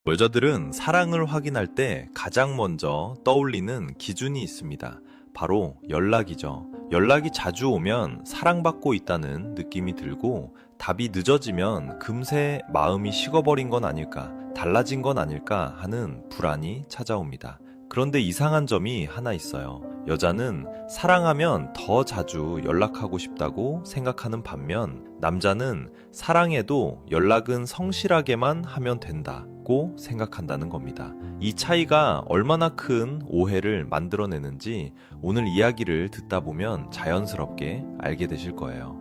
여자들은 사랑을 확인할 때 가장 먼저 떠올리는 기준이 있습니다. 바로 연락이죠. 연락이 자주 오면 사랑받고 있다는 느낌이 들고, 답이 늦어지면 금세 마음이 식어버린 건 아닐까, 달라진 건 아닐까 하는 불안이 찾아옵니다. 그런데 이상한 점이 하나 있어요. 여자는 사랑하면 더 자주 연락하고 싶다고 생각하는 반면, 남자는 사랑해도 연락은 성실하게만 하면 된다고 생각한다는 겁니다. 이 차이가 얼마나 큰 오해를 만들어내는지 오늘 이야기를 듣다 보면 자연스럽게 알게 되실 거예요.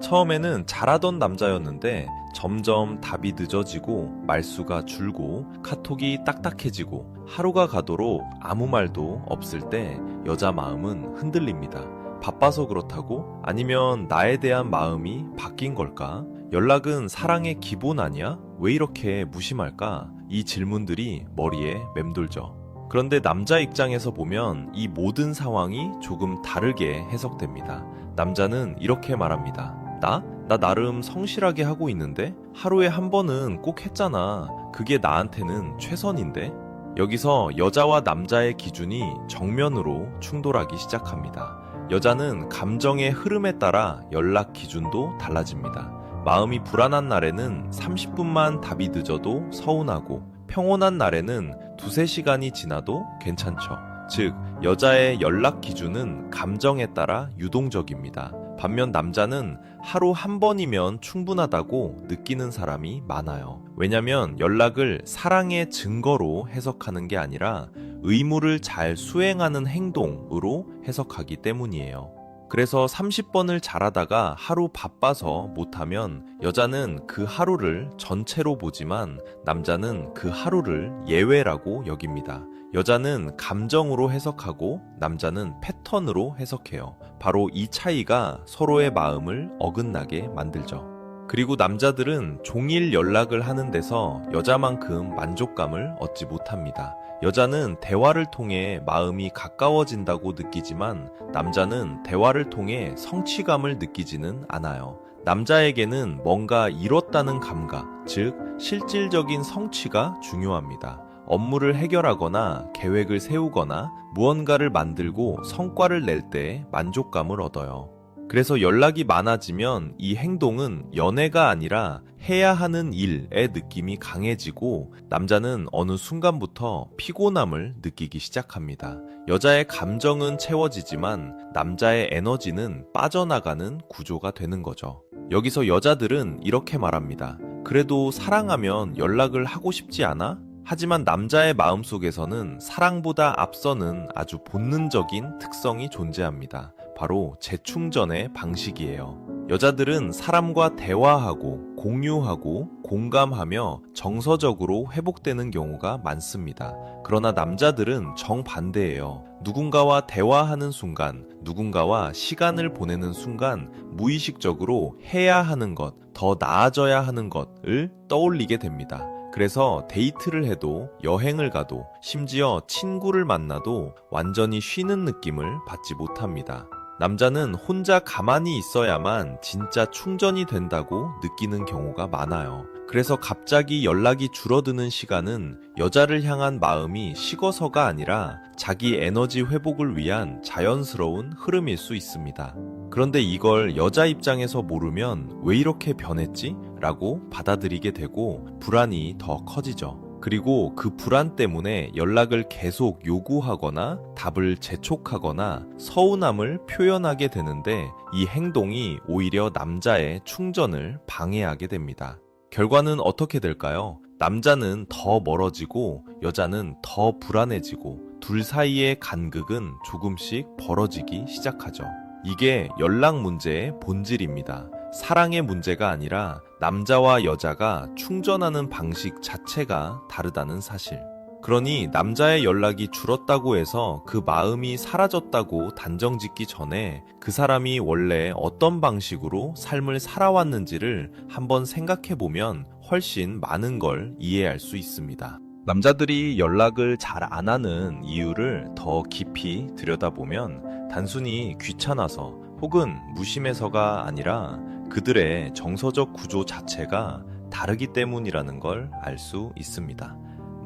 처음에는 잘하던 남자였는데 점점 답이 늦어지고 말수가 줄고 카톡이 딱딱해지고 하루가 가도록 아무 말도 없을 때 여자 마음은 흔들립니다. 바빠서 그렇다고? 아니면 나에 대한 마음이 바뀐 걸까? 연락은 사랑의 기본 아니야? 왜 이렇게 무심할까? 이 질문들이 머리에 맴돌죠. 그런데 남자 입장에서 보면 이 모든 상황이 조금 다르게 해석됩니다. 남자는 이렇게 말합니다. 나 나름 성실하게 하고 있는데? 하루에 한 번은 꼭 했잖아. 그게 나한테는 최선인데? 여기서 여자와 남자의 기준이 정면으로 충돌하기 시작합니다. 여자는 감정의 흐름에 따라 연락 기준도 달라집니다. 마음이 불안한 날에는 30분만 답이 늦어도 서운하고, 평온한 날에는 두세 시간이 지나도 괜찮죠. 즉, 여자의 연락 기준은 감정에 따라 유동적입니다. 반면 남자는 하루 한 번이면 충분하다고 느끼는 사람이 많아요. 왜냐면 연락을 사랑의 증거로 해석하는 게 아니라 의무를 잘 수행하는 행동으로 해석하기 때문이에요. 그래서 30번을 잘하다가 하루 바빠서 못하면 여자는 그 하루를 전체로 보지만 남자는 그 하루를 예외라고 여깁니다. 여자는 감정으로 해석하고 남자는 패턴으로 해석해요. 바로 이 차이가 서로의 마음을 어긋나게 만들죠. 그리고 남자들은 종일 연락을 하는 데서 여자만큼 만족감을 얻지 못합니다. 여자는 대화를 통해 마음이 가까워진다고 느끼지만 남자는 대화를 통해 성취감을 느끼지는 않아요. 남자에게는 뭔가 이뤘다는 감각, 즉 실질적인 성취가 중요합니다. 업무를 해결하거나 계획을 세우거나 무언가를 만들고 성과를 낼 때 만족감을 얻어요. 그래서 연락이 많아지면 이 행동은 연애가 아니라 해야 하는 일의 느낌이 강해지고, 남자는 어느 순간부터 피곤함을 느끼기 시작합니다. 여자의 감정은 채워지지만 남자의 에너지는 빠져나가는 구조가 되는 거죠. 여기서 여자들은 이렇게 말합니다. 그래도 사랑하면 연락을 하고 싶지 않아? 하지만 남자의 마음속에서는 사랑보다 앞서는 아주 본능적인 특성이 존재합니다. 바로 재충전의 방식이에요. 여자들은 사람과 대화하고 공유하고 공감하며 정서적으로 회복되는 경우가 많습니다. 그러나 남자들은 정반대예요. 누군가와 대화하는 순간, 누군가와 시간을 보내는 순간 무의식적으로 해야 하는 것, 더 나아져야 하는 것을 떠올리게 됩니다. 그래서 데이트를 해도, 여행을 가도, 심지어 친구를 만나도 완전히 쉬는 느낌을 받지 못합니다. 남자는 혼자 가만히 있어야만 진짜 충전이 된다고 느끼는 경우가 많아요. 그래서 갑자기 연락이 줄어드는 시간은 여자를 향한 마음이 식어서가 아니라 자기 에너지 회복을 위한 자연스러운 흐름일 수 있습니다. 그런데 이걸 여자 입장에서 모르면 왜 이렇게 변했지? 라고 받아들이게 되고 불안이 더 커지죠. 그리고 그 불안 때문에 연락을 계속 요구하거나 답을 재촉하거나 서운함을 표현하게 되는데, 이 행동이 오히려 남자의 충전을 방해하게 됩니다. 결과는 어떻게 될까요? 남자는 더 멀어지고 여자는 더 불안해지고 둘 사이의 간극은 조금씩 벌어지기 시작하죠. 이게 연락 문제의 본질입니다. 사랑의 문제가 아니라 남자와 여자가 충전하는 방식 자체가 다르다는 사실. 그러니 남자의 연락이 줄었다고 해서 그 마음이 사라졌다고 단정짓기 전에 그 사람이 원래 어떤 방식으로 삶을 살아왔는지를 한번 생각해보면 훨씬 많은 걸 이해할 수 있습니다. 남자들이 연락을 잘 안 하는 이유를 더 깊이 들여다보면 단순히 귀찮아서 혹은 무심해서가 아니라 그들의 정서적 구조 자체가 다르기 때문이라는 걸 알 수 있습니다.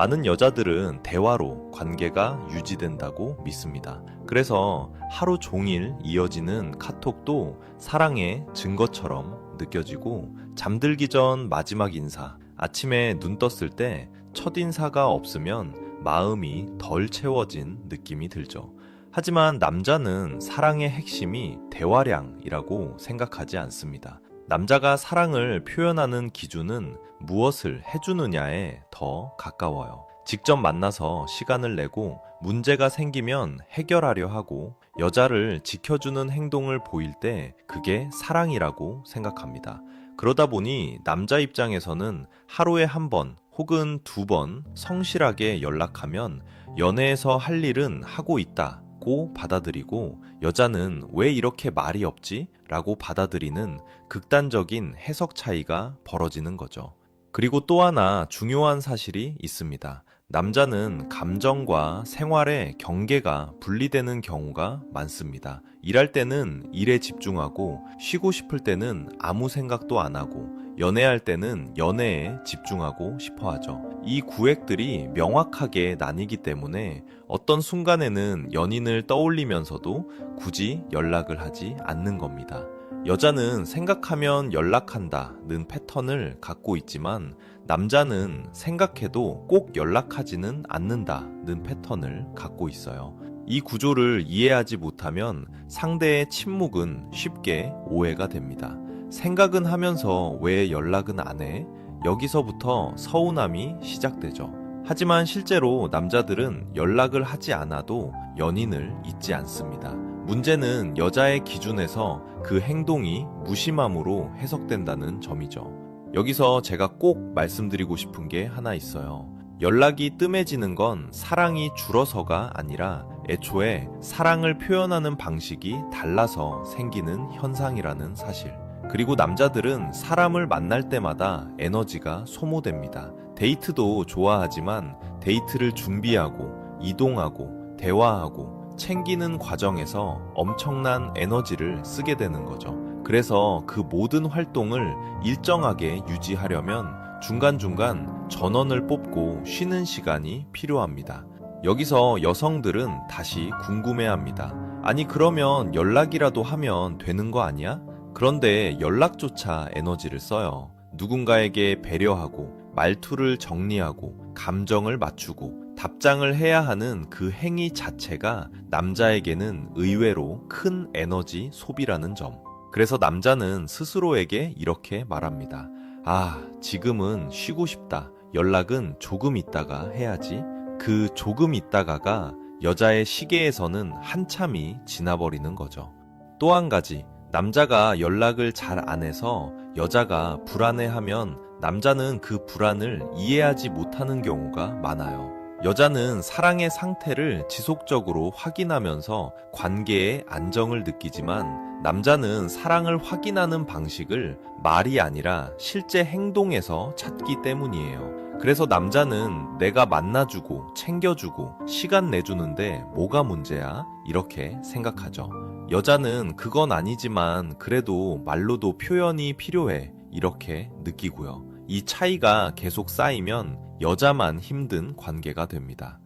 많은 여자들은 대화로 관계가 유지된다고 믿습니다. 그래서 하루 종일 이어지는 카톡도 사랑의 증거처럼 느껴지고, 잠들기 전 마지막 인사, 아침에 눈 떴을 때 첫인사가 없으면 마음이 덜 채워진 느낌이 들죠. 하지만 남자는 사랑의 핵심이 대화량이라고 생각하지 않습니다. 남자가 사랑을 표현하는 기준은 무엇을 해주느냐에 더 가까워요. 직접 만나서 시간을 내고 문제가 생기면 해결하려 하고 여자를 지켜주는 행동을 보일 때 그게 사랑이라고 생각합니다. 그러다 보니 남자 입장에서는 하루에 한 번 혹은 2번 성실하게 연락하면 연애에서 할 일은 하고 있다고 받아들이고, 여자는 왜 이렇게 말이 없지? 라고 받아들이는 극단적인 해석 차이가 벌어지는 거죠. 그리고 또 하나 중요한 사실이 있습니다. 남자는 감정과 생활의 경계가 분리되는 경우가 많습니다. 일할 때는 일에 집중하고, 쉬고 싶을 때는 아무 생각도 안 하고, 연애할 때는 연애에 집중하고 싶어 하죠. 이 구획들이 명확하게 나뉘기 때문에 어떤 순간에는 연인을 떠올리면서도 굳이 연락을 하지 않는 겁니다. 여자는 생각하면 연락한다는 패턴을 갖고 있지만, 남자는 생각해도 꼭 연락하지는 않는다는 패턴을 갖고 있어요. 이 구조를 이해하지 못하면 상대의 침묵은 쉽게 오해가 됩니다. 생각은 하면서 왜 연락은 안 해? 여기서부터 서운함이 시작되죠. 하지만 실제로 남자들은 연락을 하지 않아도 연인을 잊지 않습니다. 문제는 여자의 기준에서 그 행동이 무심함으로 해석된다는 점이죠. 여기서 제가 꼭 말씀드리고 싶은 게 하나 있어요. 연락이 뜸해지는 건 사랑이 줄어서가 아니라 애초에 사랑을 표현하는 방식이 달라서 생기는 현상이라는 사실. 그리고 남자들은 사람을 만날 때마다 에너지가 소모됩니다. 데이트도 좋아하지만 데이트를 준비하고, 이동하고, 대화하고, 챙기는 과정에서 엄청난 에너지를 쓰게 되는 거죠. 그래서 그 모든 활동을 일정하게 유지하려면 중간중간 전원을 뽑고 쉬는 시간이 필요합니다. 여기서 여성들은 다시 궁금해합니다. 아니, 그러면 연락이라도 하면 되는 거 아니야? 그런데 연락조차 에너지를 써요. 누군가에게 배려하고, 말투를 정리하고, 감정을 맞추고, 답장을 해야 하는 그 행위 자체가 남자에게는 의외로 큰 에너지 소비라는 점. 그래서 남자는 스스로에게 이렇게 말합니다. 아, 지금은 쉬고 싶다. 연락은 조금 있다가 해야지. 그 조금 있다가가 여자의 시계에서는 한참이 지나버리는 거죠. 또 한 가지, 남자가 연락을 잘 안 해서 여자가 불안해하면 남자는 그 불안을 이해하지 못하는 경우가 많아요. 여자는 사랑의 상태를 지속적으로 확인하면서 관계의 안정을 느끼지만, 남자는 사랑을 확인하는 방식을 말이 아니라 실제 행동에서 찾기 때문이에요. 그래서 남자는 내가 만나주고 챙겨주고 시간 내주는데 뭐가 문제야? 이렇게 생각하죠. 여자는 그건 아니지만 그래도 말로도 표현이 필요해. 이렇게 느끼고요. 이 차이가 계속 쌓이면 여자만 힘든 관계가 됩니다.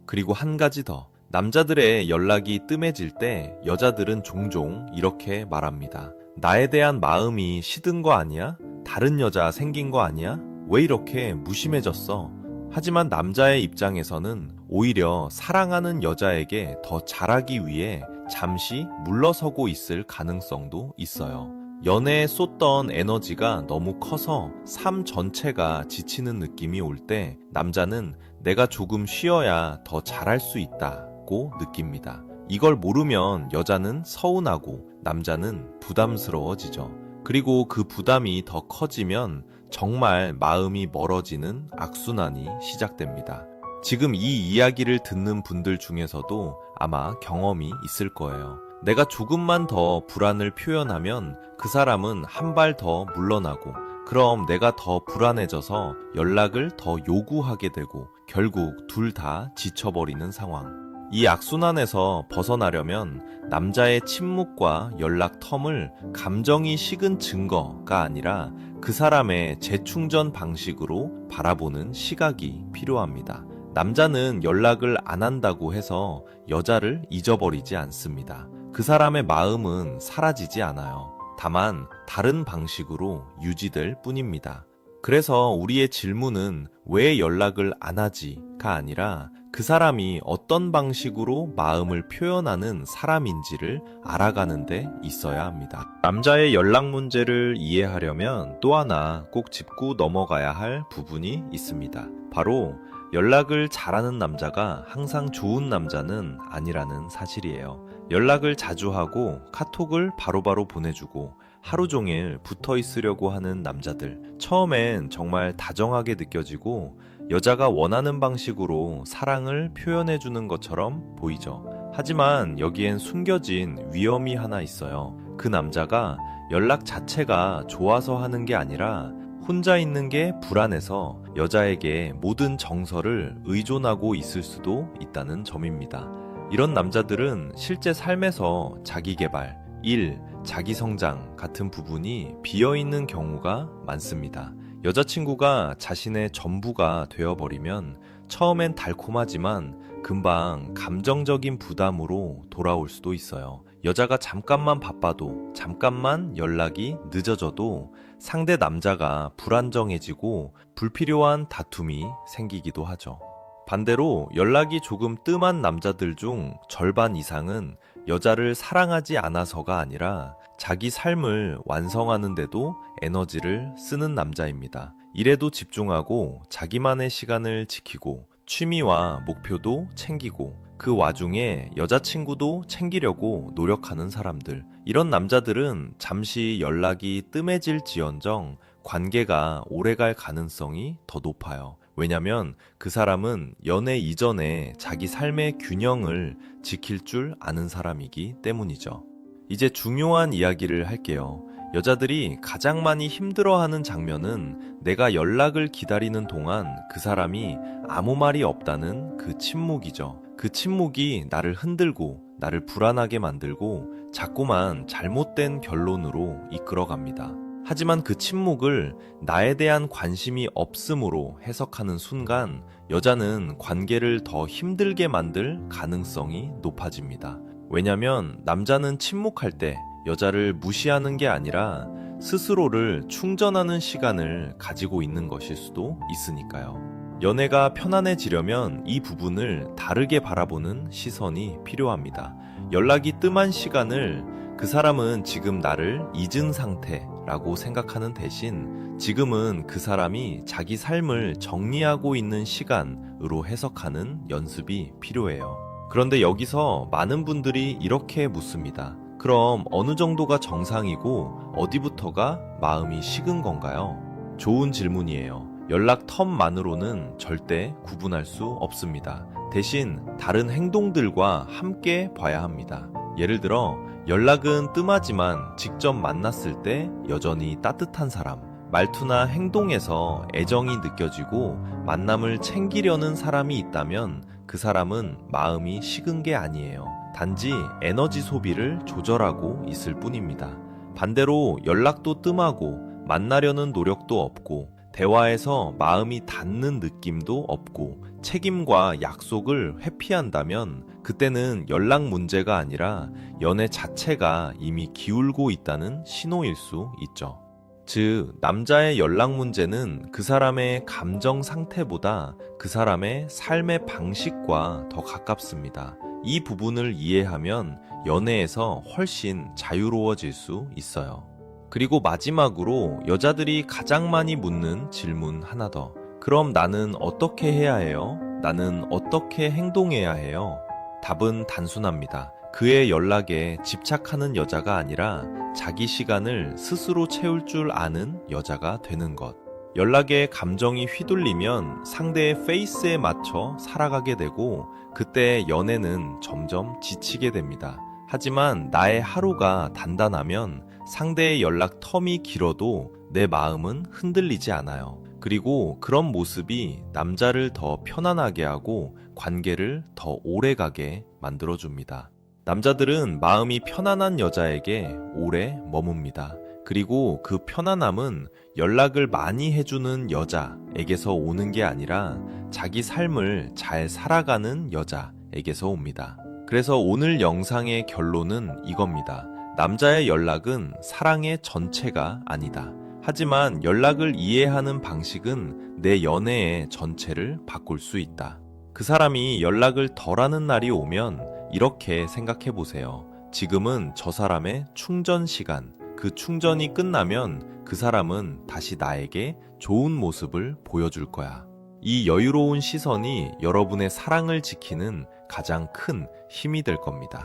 그리고 한 가지 더. 남자들의 연락이 뜸해질 때 여자들은 종종 이렇게 말합니다. 나에 대한 마음이 시든 거 아니야? 다른 여자 생긴 거 아니야? 왜 이렇게 무심해졌어? 하지만 남자의 입장에서는 오히려 사랑하는 여자에게 더 잘하기 위해 잠시 물러서고 있을 가능성도 있어요. 연애에 쏟던 에너지가 너무 커서 삶 전체가 지치는 느낌이 올 때 남자는 내가 조금 쉬어야 더 잘할 수 있다고 느낍니다. 이걸 모르면 여자는 서운하고 남자는 부담스러워지죠. 그리고 그 부담이 더 커지면 정말 마음이 멀어지는 악순환이 시작됩니다. 지금 이 이야기를 듣는 분들 중에서도 아마 경험이 있을 거예요. 내가 조금만 더 불안을 표현하면 그 사람은 한 발 더 물러나고, 그럼 내가 더 불안해져서 연락을 더 요구하게 되고 결국 둘 다 지쳐버리는 상황. 이 악순환에서 벗어나려면 남자의 침묵과 연락 텀을 감정이 식은 증거가 아니라 그 사람의 재충전 방식으로 바라보는 시각이 필요합니다. 남자는 연락을 안 한다고 해서 여자를 잊어버리지 않습니다. 그 사람의 마음은 사라지지 않아요. 다만 다른 방식으로 유지될 뿐입니다. 그래서 우리의 질문은 왜 연락을 안 하지가 아니라 그 사람이 어떤 방식으로 마음을 표현하는 사람인지를 알아가는 데 있어야 합니다. 남자의 연락 문제를 이해하려면 또 하나 꼭 짚고 넘어가야 할 부분이 있습니다. 바로 연락을 잘하는 남자가 항상 좋은 남자는 아니라는 사실이에요. 연락을 자주 하고 카톡을 바로바로 보내주고 하루 종일 붙어 있으려고 하는 남자들, 처음엔 정말 다정하게 느껴지고 여자가 원하는 방식으로 사랑을 표현해주는 것처럼 보이죠. 하지만 여기엔 숨겨진 위험이 하나 있어요. 그 남자가 연락 자체가 좋아서 하는 게 아니라 혼자 있는 게 불안해서 여자에게 모든 정서를 의존하고 있을 수도 있다는 점입니다. 이런 남자들은 실제 삶에서 자기 개발, 일, 자기 성장 같은 부분이 비어있는 경우가 많습니다. 여자친구가 자신의 전부가 되어버리면 처음엔 달콤하지만 금방 감정적인 부담으로 돌아올 수도 있어요. 여자가 잠깐만 바빠도, 잠깐만 연락이 늦어져도 상대 남자가 불안정해지고 불필요한 다툼이 생기기도 하죠. 반대로 연락이 조금 뜸한 남자들 중 절반 이상은 여자를 사랑하지 않아서가 아니라 자기 삶을 완성하는데도 에너지를 쓰는 남자입니다. 일에도 집중하고 자기만의 시간을 지키고 취미와 목표도 챙기고 그 와중에 여자친구도 챙기려고 노력하는 사람들. 이런 남자들은 잠시 연락이 뜸해질지언정 관계가 오래갈 가능성이 더 높아요. 왜냐면 그 사람은 연애 이전에 자기 삶의 균형을 지킬 줄 아는 사람이기 때문이죠. 이제 중요한 이야기를 할게요. 여자들이 가장 많이 힘들어하는 장면은 내가 연락을 기다리는 동안 그 사람이 아무 말이 없다는 그 침묵이죠. 그 침묵이 나를 흔들고 나를 불안하게 만들고 자꾸만 잘못된 결론으로 이끌어갑니다. 하지만 그 침묵을 나에 대한 관심이 없음으로 해석하는 순간 여자는 관계를 더 힘들게 만들 가능성이 높아집니다. 왜냐면 남자는 침묵할 때 여자를 무시하는 게 아니라 스스로를 충전하는 시간을 가지고 있는 것일 수도 있으니까요. 연애가 편안해지려면 이 부분을 다르게 바라보는 시선이 필요합니다. 연락이 뜸한 시간을 그 사람은 지금 나를 잊은 상태라고 생각하는 대신 지금은 그 사람이 자기 삶을 정리하고 있는 시간으로 해석하는 연습이 필요해요. 그런데 여기서 많은 분들이 이렇게 묻습니다. 그럼 어느 정도가 정상이고 어디부터가 마음이 식은 건가요? 좋은 질문이에요. 연락 텀만으로는 절대 구분할 수 없습니다. 대신 다른 행동들과 함께 봐야 합니다. 예를 들어 연락은 뜸하지만 직접 만났을 때 여전히 따뜻한 사람, 말투나 행동에서 애정이 느껴지고 만남을 챙기려는 사람이 있다면 그 사람은 마음이 식은 게 아니에요. 단지 에너지 소비를 조절하고 있을 뿐입니다. 반대로 연락도 뜸하고 만나려는 노력도 없고 대화에서 마음이 닿는 느낌도 없고 책임과 약속을 회피한다면 그때는 연락 문제가 아니라 연애 자체가 이미 기울고 있다는 신호일 수 있죠. 즉, 남자의 연락 문제는 그 사람의 감정 상태보다 그 사람의 삶의 방식과 더 가깝습니다. 이 부분을 이해하면 연애에서 훨씬 자유로워질 수 있어요. 그리고 마지막으로 여자들이 가장 많이 묻는 질문 하나 더. 그럼 나는 어떻게 해야 해요? 나는 어떻게 행동해야 해요? 답은 단순합니다. 그의 연락에 집착하는 여자가 아니라 자기 시간을 스스로 채울 줄 아는 여자가 되는 것. 연락에 감정이 휘둘리면 상대의 페이스에 맞춰 살아가게 되고 그때 연애는 점점 지치게 됩니다. 하지만 나의 하루가 단단하면 상대의 연락 텀이 길어도 내 마음은 흔들리지 않아요. 그리고 그런 모습이 남자를 더 편안하게 하고 관계를 더 오래가게 만들어줍니다. 남자들은 마음이 편안한 여자에게 오래 머뭅니다. 그리고 그 편안함은 연락을 많이 해주는 여자에게서 오는 게 아니라 자기 삶을 잘 살아가는 여자에게서 옵니다. 그래서 오늘 영상의 결론은 이겁니다. 남자의 연락은 사랑의 전체가 아니다. 하지만 연락을 이해하는 방식은 내 연애의 전체를 바꿀 수 있다. 그 사람이 연락을 덜하는 날이 오면 이렇게 생각해 보세요. 지금은 저 사람의 충전 시간. 그 충전이 끝나면 그 사람은 다시 나에게 좋은 모습을 보여줄 거야. 이 여유로운 시선이 여러분의 사랑을 지키는 가장 큰 힘이 될 겁니다.